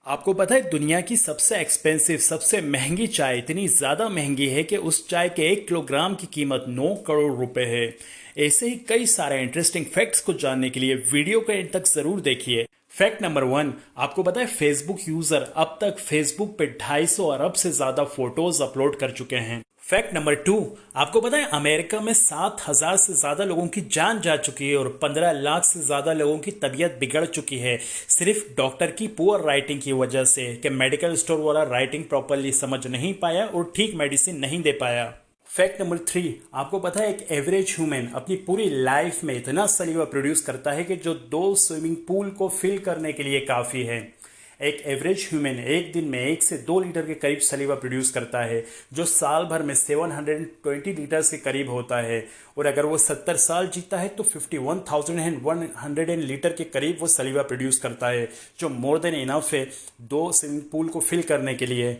आपको पता है दुनिया की सबसे एक्सपेंसिव सबसे महंगी चाय इतनी ज़्यादा महंगी है कि उस चाय के 1 किलोग्राम की कीमत 9 करोड़ रुपए है। ऐसे ही कई सारे इंटरेस्टिंग फैक्ट्स को जानने के लिए वीडियो को एंड तक ज़रूर देखिए। फैक्ट नंबर 1, आपको पता है फेसबुक यूज़र अब तक फेसबुक पे 250 अरब से ज़्यादा फोटोज अपलोड कर चुके हैं। फैक्ट नंबर 2, आपको पता है अमेरिका में 7,000 से ज्यादा लोगों की जान जा चुकी है और 15 लाख से ज्यादा लोगों की तबीयत बिगड़ चुकी है सिर्फ डॉक्टर की पुअर राइटिंग की वजह से कि मेडिकल स्टोर वाला राइटिंग प्रॉपरली समझ नहीं पाया और ठीक मेडिसिन नहीं दे पाया। फैक्ट नंबर 3, आपको पता है एक एवरेज ह्यूमन अपनी पूरी लाइफ में इतना सलीवा प्रोड्यूस करता है कि जो 2 स्विमिंग पूल को फिल करने के लिए काफ़ी है। एक एवरेज ह्यूमन एक दिन में 1 से 2 लीटर के करीब सलीवा प्रोड्यूस करता है, जो साल भर में 720 लीटर्स के करीब होता है। और अगर वो 70 साल जीता है तो 51,100 लीटर के करीब वो सलीवा प्रोड्यूस करता है, जो मोर देन इनफ है 2 स्विमिंग पूल को फिल करने के लिए।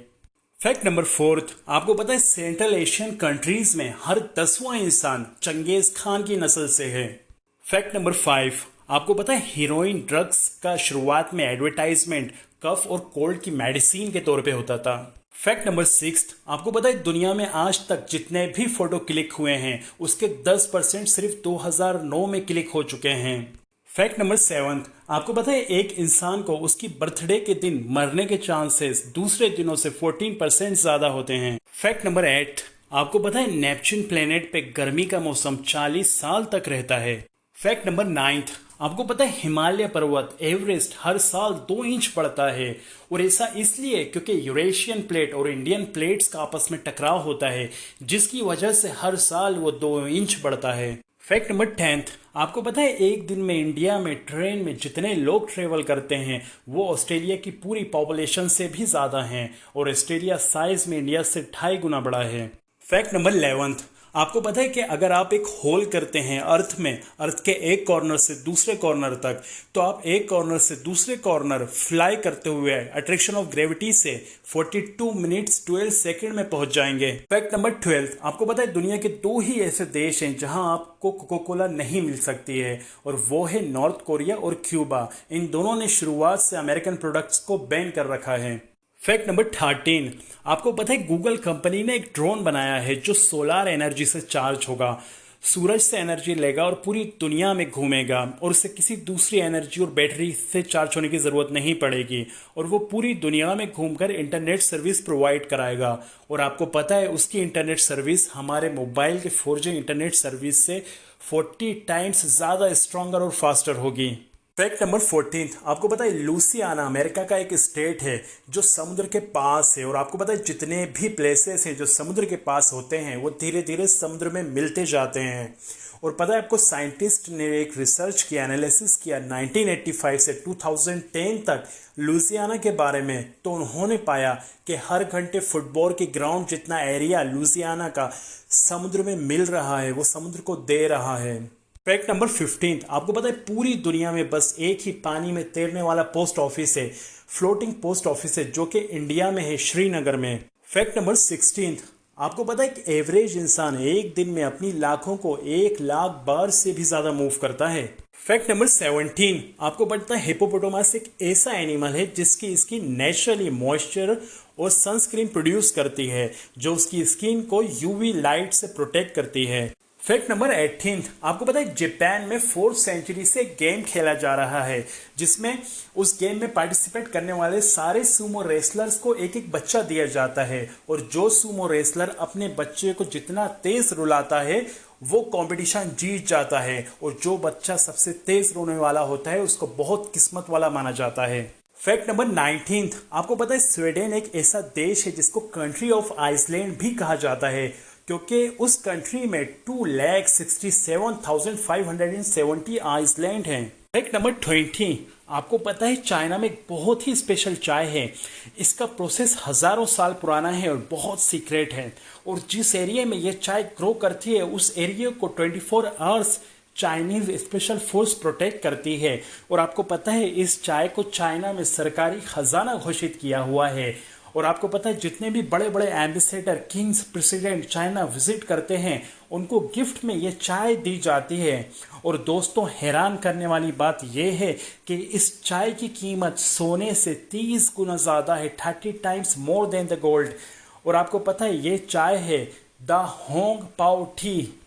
फैक्ट नंबर 4, आपको पता है सेंट्रल एशियन कंट्रीज में हर 10वां इंसान चंगेज खान की नस्ल से है। फैक्ट नंबर 5, आपको पता है हीरोइन ड्रग्स का शुरुआत में एडवर्टाइजमेंट कफ और कोल्ड की मेडिसिन के तौर पे होता था। फैक्ट नंबर 6, आपको पता है दुनिया में आज तक जितने भी फोटो क्लिक हुए हैं उसके 10% सिर्फ 2009 में क्लिक हो चुके हैं। फैक्ट नंबर 7, आपको पता है एक इंसान को उसकी बर्थडे के दिन मरने के चांसेस दूसरे दिनों से 14% ज्यादा होते हैं। फैक्ट नंबर 8, आपको पता है नेपच्यून प्लेनेट पे गर्मी का मौसम 40 साल तक रहता है। फैक्ट नंबर 9, आपको पता है हिमालय पर्वत एवरेस्ट हर साल 2 इंच बढ़ता है और ऐसा इसलिए क्योंकि यूरेशियन प्लेट और इंडियन प्लेट्स का आपस में टकराव होता है, जिसकी वजह से हर साल वो 2 इंच बढ़ता है। फैक्ट नंबर 10, आपको पता है एक दिन में इंडिया में ट्रेन में जितने लोग ट्रेवल करते हैं वो ऑस्ट्रेलिया की पूरी पॉपुलेशन से भी ज़्यादा हैं और ऑस्ट्रेलिया साइज में इंडिया से 2.5 गुना बड़ा है। फैक्ट नंबर 11, आपको पता है कि अगर आप एक होल करते हैं अर्थ में, अर्थ के एक कॉर्नर से दूसरे कॉर्नर तक, तो आप एक कॉर्नर से दूसरे कॉर्नर फ्लाई करते हुए अट्रैक्शन ऑफ ग्रेविटी से 42 मिनट्स 12 सेकंड में पहुंच जाएंगे। फैक्ट नंबर 12, आपको पता है दुनिया के 2 ही ऐसे देश हैं जहां आपको कोका कोला नहीं मिल सकती है और वो है नॉर्थ कोरिया और क्यूबा। इन दोनों ने शुरुआत से अमेरिकन प्रोडक्ट्स को बैन कर रखा है। फैक्ट नंबर 13, आपको पता है गूगल कंपनी ने एक ड्रोन बनाया है जो सोलार एनर्जी से चार्ज होगा, सूरज से एनर्जी लेगा और पूरी दुनिया में घूमेगा और उसे किसी दूसरी एनर्जी और बैटरी से चार्ज होने की ज़रूरत नहीं पड़ेगी और वो पूरी दुनिया में घूमकर इंटरनेट सर्विस प्रोवाइड कराएगा। और आपको पता है उसकी इंटरनेट सर्विस हमारे मोबाइल के 4G इंटरनेट सर्विस से 40 टाइम्स ज़्यादा स्ट्रॉन्गर और फास्टर होगी। फैक्ट नंबर 14, आपको पता है लुसियाना अमेरिका का एक स्टेट है जो समुद्र के पास है और आपको पता है जितने भी प्लेसेस हैं जो समुद्र के पास होते हैं वो धीरे धीरे समुद्र में मिलते जाते हैं। और पता है आपको साइंटिस्ट ने एक रिसर्च किया, एनालिसिस किया 1985 से 2010 तक लुसियाना के बारे में, तो उन्होंने पाया कि हर घंटे फुटबॉल के ग्राउंड जितना एरिया लुसियाना का समुद्र में मिल रहा है वो समुद्र को दे रहा है। फैक्ट नंबर 15, आपको पता है पूरी दुनिया में बस एक ही पानी में तैरने वाला पोस्ट ऑफिस है, फ्लोटिंग पोस्ट ऑफिस है, जो कि इंडिया में है, श्रीनगर में। फैक्ट नंबर 16, आपको पता है कि एवरेज इंसान एक दिन में अपनी लाखों को 1 लाख बार से भी ज्यादा मूव करता है। फैक्ट नंबर 17, आपको पता है हिपोपोटामस एक ऐसा एनिमल है जिसकी स्किन नेचुरली मॉइस्चर और सनस्क्रीन प्रोड्यूस करती है, जो उसकी स्किन को यूवी लाइट से प्रोटेक्ट करती है। फैक्ट नंबर 18, आपको पता है जापान में 4th सेंचुरी से गेम खेला जा रहा है जिसमें उस गेम में पार्टिसिपेट करने वाले सारे सूमो रेसलर्स को एक एक बच्चा दिया जाता है और जो सूमो रेसलर अपने बच्चे को जितना तेज रुलाता है वो कंपटीशन जीत जाता है और जो बच्चा सबसे तेज रोने वाला होता है उसको बहुत किस्मत वाला माना जाता है। फैक्ट नंबर 19, आपको पता है स्वीडन एक ऐसा देश है जिसको कंट्री ऑफ आइसलैंड भी कहा जाता है क्योंकि उस कंट्री में 2,67,570 आइसलैंड हैं। फैक्ट नंबर 20, आपको पता है चाइना में एक बहुत ही स्पेशल चाय है, इसका प्रोसेस हजारों साल पुराना है और बहुत सीक्रेट है और जिस एरिया में ये चाय ग्रो करती है उस एरिया को 24 hours Chinese special force protect करती है। और आपको पता है इस चाय को चाइना में सरकारी खजाना घोषित किया हुआ है और आपको पता है जितने भी बड़े बड़े ambassador, Kings, president China visit करते हैं उनको गिफ्ट में ये चाय दी जाती है। और दोस्तों हैरान करने वाली बात यह है कि इस चाय की कीमत सोने से 30 गुना ज़्यादा है, 30 times more than the gold. और आपको पता है ये चाय है द होंग पाओ टी,